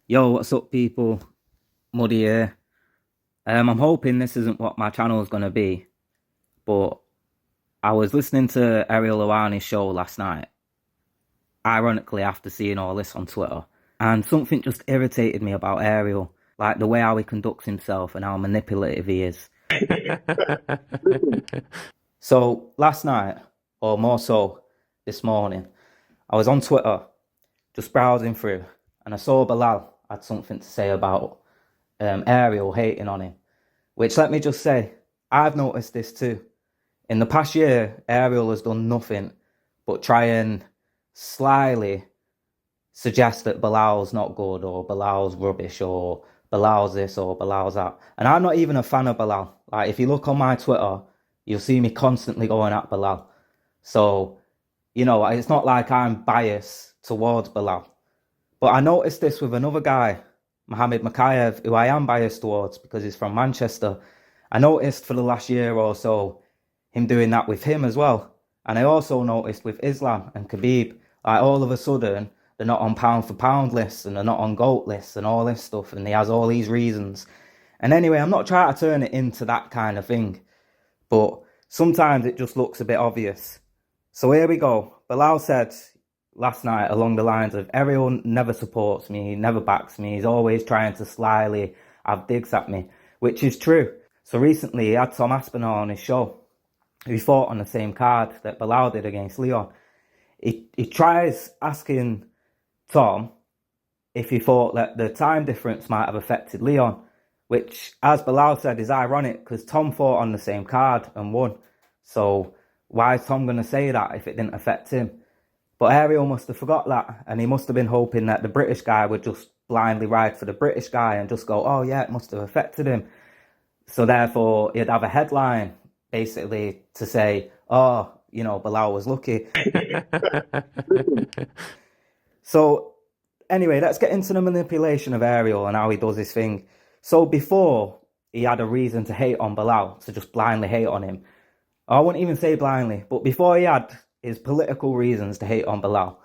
Yo, what's up, people? Muddy here. I'm hoping this isn't what my channel is going to be, but I was listening to Ariel Helwanis' show last night, ironically after seeing all this on Twitter, and something just irritated me about Ariel, like the way how he conducts himself and how manipulative he is. So last night, or more so this morning, I was on Twitter, just browsing through, and I saw Bilal had something to say about Ariel hating on him. Which, let me just say, I've noticed this too. In the past year, Ariel has done nothing but try and slyly suggest that Bilal's not good, or Bilal's rubbish, or Bilal's this, or Bilal's that. And I'm not even a fan of Bilal. Like, if you look on my Twitter, you'll see me constantly going at Bilal. So, you know, it's not like I'm biased towards Bilal. But I noticed this with another guy, Mohammed Makayev, who I am biased towards because he's from Manchester. I noticed for the last year or so him doing that with him as well. And I also noticed with Islam and Khabib, like all of a sudden, they're not on pound for pound lists and they're not on GOAT lists and all this stuff. And he has all these reasons. And anyway, I'm not trying to turn it into that kind of thing. But sometimes it just looks a bit obvious. So here we go. Bilal said last night along the lines of, Ariel never supports me, he never backs me, he's always trying to slyly have digs at me, which is true. So recently he had Tom Aspinall on his show, who fought on the same card that Bilal did against Leon. He tries asking Tom if he thought that the time difference might have affected Leon, which, as Bilal said, is ironic because Tom fought on the same card and won. So why is Tom going to say that if it didn't affect him? But Ariel must have forgot that, and he must have been hoping that the British guy would just blindly ride for the British guy and just go, oh yeah, it must have affected him. So therefore, he'd have a headline, basically, to say, oh, you know, Bilal was lucky. So anyway, let's get into the manipulation of Ariel and how he does his thing. So before, he had a reason to hate on Bilal, to just blindly hate on him. I wouldn't even say blindly, but before he had his political reasons to hate on Bilal,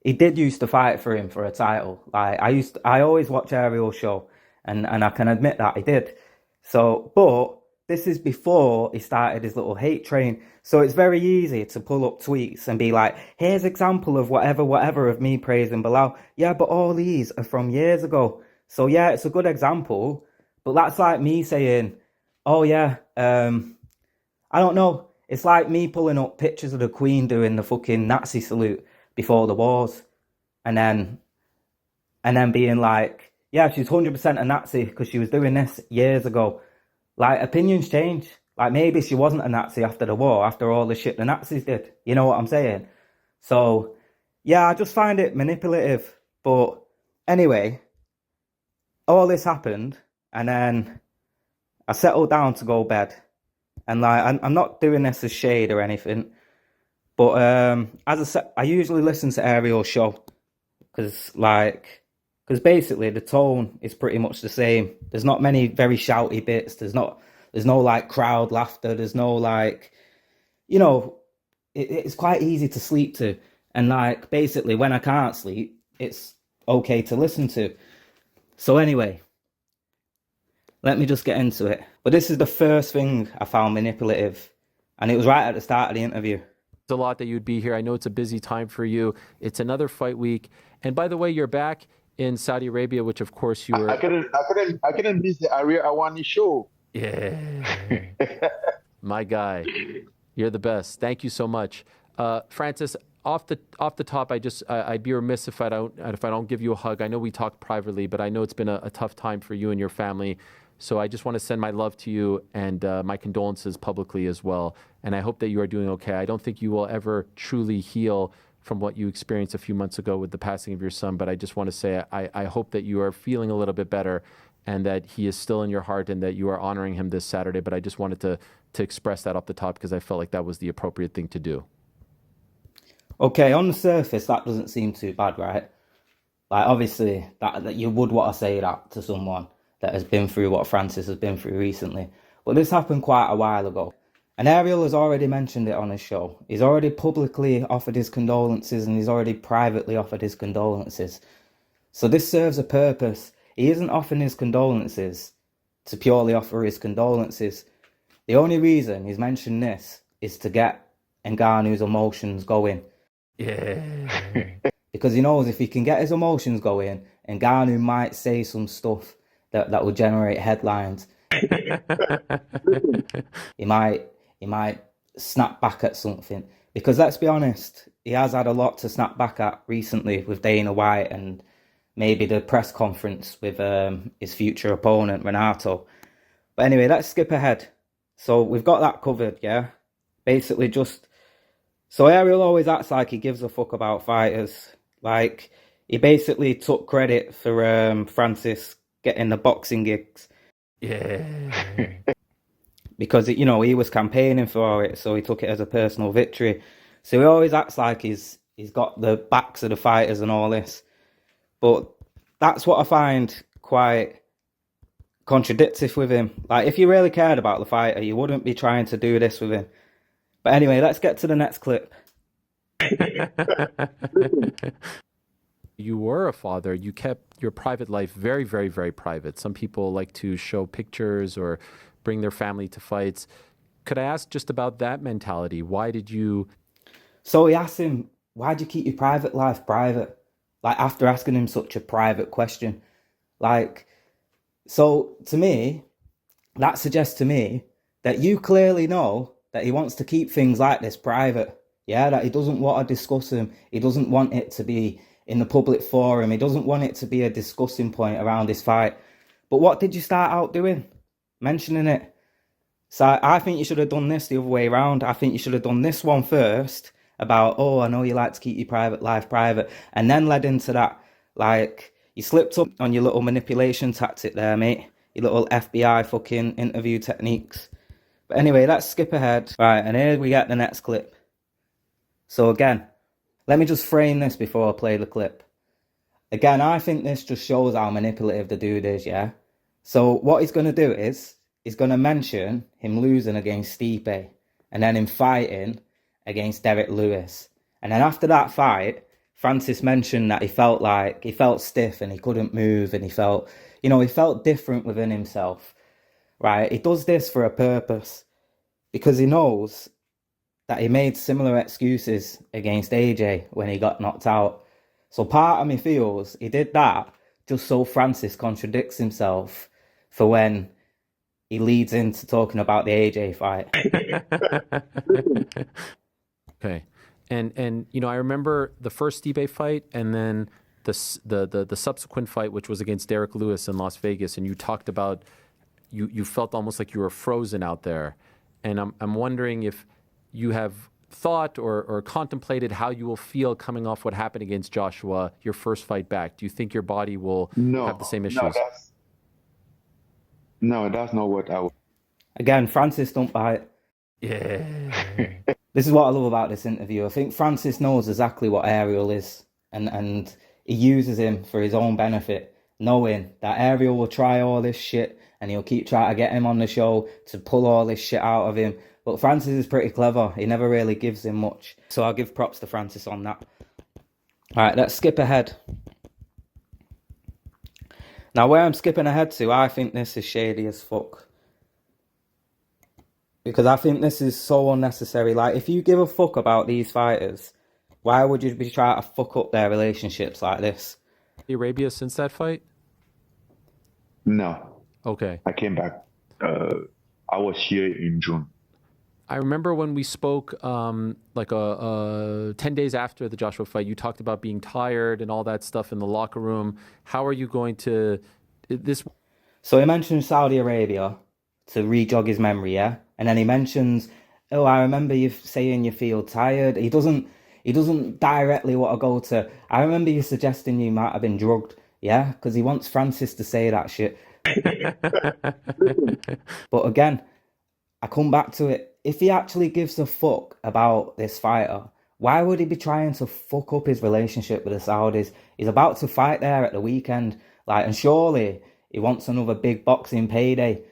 he did used to fight for him for a title. Like I always watch Ariel's show, and I can admit that he did. So, but this is before he started his little hate train. So it's very easy to pull up tweets and be like, here's example of whatever of me praising Bilal. Yeah, but all these are from years ago. So yeah, it's a good example, but that's like me saying, oh yeah, I don't know. It's like me pulling up pictures of the Queen doing the fucking Nazi salute before the wars, and then being like, yeah, she's 100% a Nazi because she was doing this years ago. Like, opinions change. Like, maybe she wasn't a Nazi after the war, after all the shit the Nazis did. You know what I'm saying? So, yeah, I just find it manipulative. But anyway, all this happened, and then I settled down to go bed. And like, I'm not doing this as shade or anything, but as I said, I usually listen to Ariel's show because basically the tone is pretty much the same. There's not many very shouty bits. There's no like crowd laughter. There's no like, you know, it's quite easy to sleep to. And like, basically when I can't sleep, it's okay to listen to. So anyway, let me just get into it. But this is the first thing I found manipulative, and it was right at the start of the interview. It's a lot that you'd be here. I know it's a busy time for you. It's another fight week. And by the way, you're back in Saudi Arabia, which of course you were. I couldn't miss the Ariel Helwanis show. Yeah. My guy. You're the best. Thank you so much. Francis, off the top, I'd be remiss if I don't give you a hug. I know we talked privately, but I know it's been a tough time for you and your family. So I just want to send my love to you and my condolences publicly as well. And I hope that you are doing okay. I don't think you will ever truly heal from what you experienced a few months ago with the passing of your son. But I just want to say I hope that you are feeling a little bit better and that he is still in your heart and that you are honoring him this Saturday. But I just wanted to express that off the top because I felt like that was the appropriate thing to do. Okay, on the surface, that doesn't seem too bad, right? Like, obviously, that you would want to say that to someone that has been through what Francis has been through recently. But this happened quite a while ago. And Ariel has already mentioned it on his show. He's already publicly offered his condolences and he's already privately offered his condolences. So this serves a purpose. He isn't offering his condolences to purely offer his condolences. The only reason he's mentioned this is to get Ngannou's emotions going. Yeah. Because he knows if he can get his emotions going, Ngannou might say some stuff that will generate headlines. He might snap back at something. Because let's be honest, he has had a lot to snap back at recently with Dana White and maybe the press conference with his future opponent, Renato. But anyway, let's skip ahead. So we've got that covered, yeah? Basically just... So Ariel always acts like he gives a fuck about fighters. Like, he basically took credit for Francis getting the boxing gigs. Yeah. Because, he was campaigning for it, so he took it as a personal victory. So he always acts like he's got the backs of the fighters and all this. But that's what I find quite contradictory with him. Like, if you really cared about the fighter, you wouldn't be trying to do this with him. But anyway, let's get to the next clip. You were a father. You kept your private life very, very, very private. Some people like to show pictures or bring their family to fights. Could I ask just about that mentality? Why did you... So he asked him, why'd you keep your private life private? Like, after asking him such a private question. Like, so to me, that suggests to me that you clearly know that he wants to keep things like this private. Yeah, that he doesn't want to discuss them. He doesn't want it to be in the public forum. He doesn't want it to be a discussing point around this fight. But what did you start out doing? Mentioning it. So I think you should have done this the other way around. I think you should have done this one first about, oh, I know you like to keep your private life private, and then led into that. Like, you slipped up on your little manipulation tactic there, mate. Your little FBI fucking interview techniques. But anyway, let's skip ahead. Right, and here we get the next clip. So again, let me just frame this before I play the clip. Again, I think this just shows how manipulative the dude is, yeah? So what he's going to do is, he's going to mention him losing against Stipe, and then him fighting against Derek Lewis. And then after that fight, Francis mentioned that he felt stiff and he couldn't move and he felt different within himself, right? He does this for a purpose because he knows that he made similar excuses against AJ when he got knocked out. So part of me feels he did that just so Francis contradicts himself for when he leads into talking about the AJ fight. Okay. And I remember the first Stipe fight and then the subsequent fight, which was against Derek Lewis in Las Vegas, and you talked about you felt almost like you were frozen out there. And I'm wondering if you have thought or contemplated how you will feel coming off what happened against Joshua, your first fight back. Do you think your body will have the same issues? No, that's not what I would. Again, Francis don't bite. Yeah. This is what I love about this interview. I think Francis knows exactly what Ariel is, and he uses him for his own benefit, knowing that Ariel will try all this shit and he'll keep trying to get him on the show to pull all this shit out of him. But Francis is pretty clever. He never really gives him much. So I'll give props to Francis on that. All right, let's skip ahead. Now, where I'm skipping ahead to, I think this is shady as fuck. Because I think this is so unnecessary. Like, if you give a fuck about these fighters, why would you be trying to fuck up their relationships like this? Arabia since that fight? No. Okay. I came back. I was here in June. I remember when we spoke 10 days after the Joshua fight, you talked about being tired and all that stuff in the locker room. How are you going to... this? So he mentioned Saudi Arabia to re-jog his memory, yeah? And then he mentions, oh, I remember you saying you feel tired. He doesn't directly want to go to, I remember you suggesting you might have been drugged, yeah? Because he wants Francis to say that shit. But again, I come back to it. If he actually gives a fuck about this fighter, why would he be trying to fuck up his relationship with the Saudis? He's about to fight there at the weekend. And surely he wants another big boxing payday.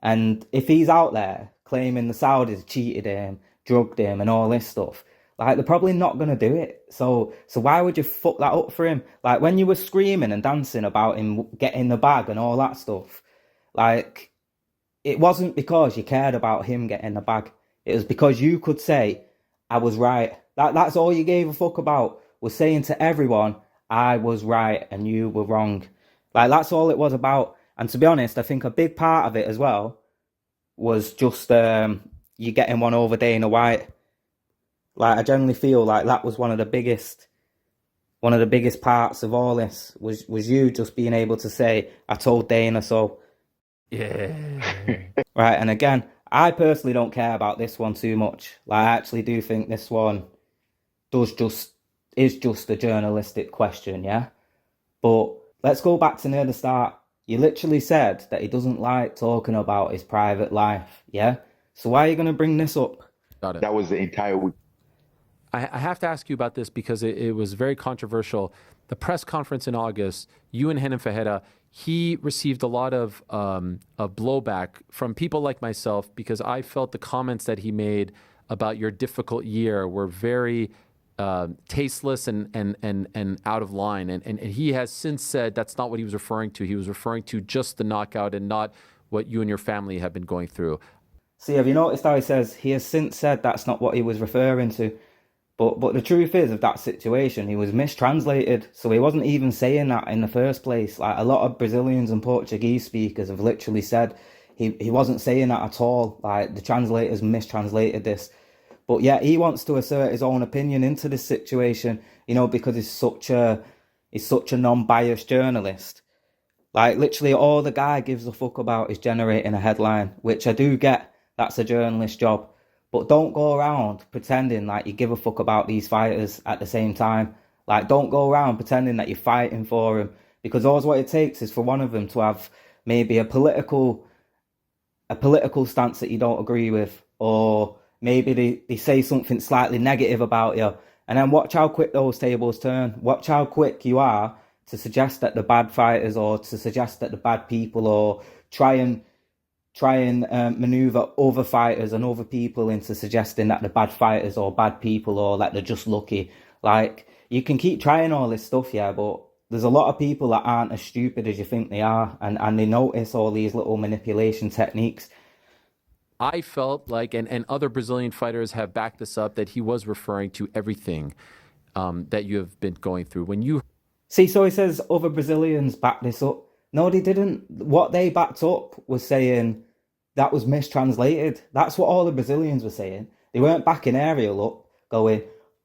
And if he's out there claiming the Saudis cheated him, drugged him, and all this stuff. Like, they're probably not going to do it. So why would you fuck that up for him? Like, when you were screaming and dancing about him getting the bag and all that stuff, like, it wasn't because you cared about him getting the bag. It was because you could say, I was right. That's all you gave a fuck about, was saying to everyone, I was right and you were wrong. Like, that's all it was about. And to be honest, I think a big part of it as well was just you getting one over Dana White. Like, I generally feel like that was one of the biggest parts of all this was you just being able to say, I told Dana so. Yeah. Right, and again, I personally don't care about this one too much. Like, I actually do think this one is just a journalistic question, yeah? But let's go back to near the start. You literally said that he doesn't like talking about his private life, yeah? So why are you going to bring this up? Got it. That was the entire week. I have to ask you about this because it was very controversial. The press conference in August, you and Henan Fajeda, he received a lot of blowback from people like myself because I felt the comments that he made about your difficult year were very tasteless and out of line. And he has since said that's not what he was referring to. He was referring to just the knockout and not what you and your family have been going through. See, have you noticed how he says he has since said that's not what he was referring to? But the truth is, of that situation, he was mistranslated. So he wasn't even saying that in the first place. Like, a lot of Brazilians and Portuguese speakers have literally said he wasn't saying that at all. Like, the translators mistranslated this. But yeah, he wants to assert his own opinion into this situation, you know, because he's such a non-biased journalist. Like, literally all the guy gives a fuck about is generating a headline, which I do get. That's a journalist's job. But don't go around pretending like you give a fuck about these fighters at the same time. Like, don't go around pretending that you're fighting for them, because all what it takes is for one of them to have maybe a political stance that you don't agree with, or maybe they say something slightly negative about you, and then watch how quick those tables turn. Watch how quick you are to suggest that the bad fighters, or to suggest that the bad people, or try and maneuver other fighters and other people into suggesting that they're bad fighters or bad people, or that they're just lucky. Like, you can keep trying all this stuff, yeah, but there's a lot of people that aren't as stupid as you think they are, and they notice all these little manipulation techniques. I felt like, and other Brazilian fighters have backed this up, that he was referring to everything that you have been going through. When you see, so he says other Brazilians backed this up. No, they didn't. What they backed up was saying that was mistranslated. That's what all the Brazilians were saying. They weren't backing Ariel up, going,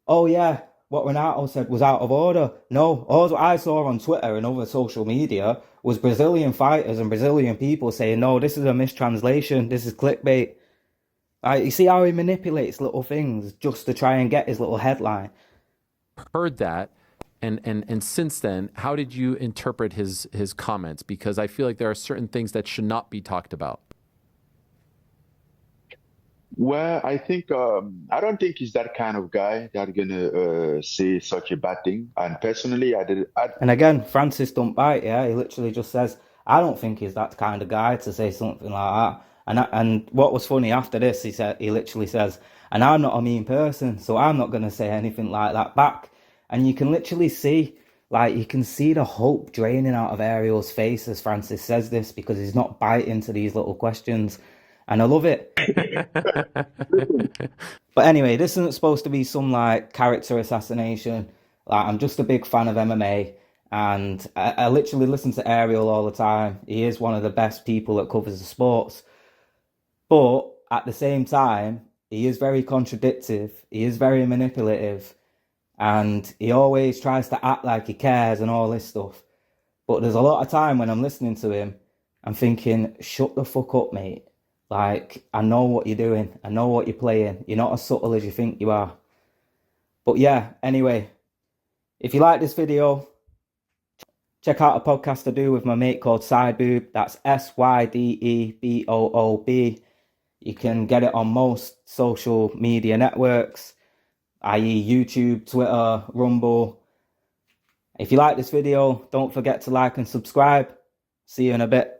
oh yeah, what Renato said was out of order. No, all I saw on Twitter and other social media was Brazilian fighters and Brazilian people saying, no, this is a mistranslation, this is clickbait. You see how he manipulates little things just to try and get his little headline? heard that, and since then, how did you interpret his comments? Because I feel like there are certain things that should not be talked about. Well, I think I don't think he's that kind of guy that's gonna say such a bad thing. And personally, And again, Francis don't bite. Yeah, he literally just says, "I don't think he's that kind of guy to say something like that." And what was funny after this, he literally says, "And I'm not a mean person, so I'm not gonna say anything like that back." And you can literally see, you can see the hope draining out of Ariel's face as Francis says this, because he's not biting to these little questions. And I love it. But anyway, this isn't supposed to be some character assassination. I'm just a big fan of MMA, and I literally listen to Ariel all the time. He is one of the best people that covers the sports. But at the same time, he is very contradictive. He is very manipulative, and he always tries to act like he cares and all this stuff. But there's a lot of time when I'm listening to him, I'm thinking, shut the fuck up, mate. I know what you're doing. I know what you're playing. You're not as subtle as you think you are. But yeah, anyway, if you like this video, check out a podcast I do with my mate called Sideboob. That's Sydeboob. You can get it on most social media networks, i.e. YouTube, Twitter, Rumble. If you like this video, don't forget to like and subscribe. See you in a bit.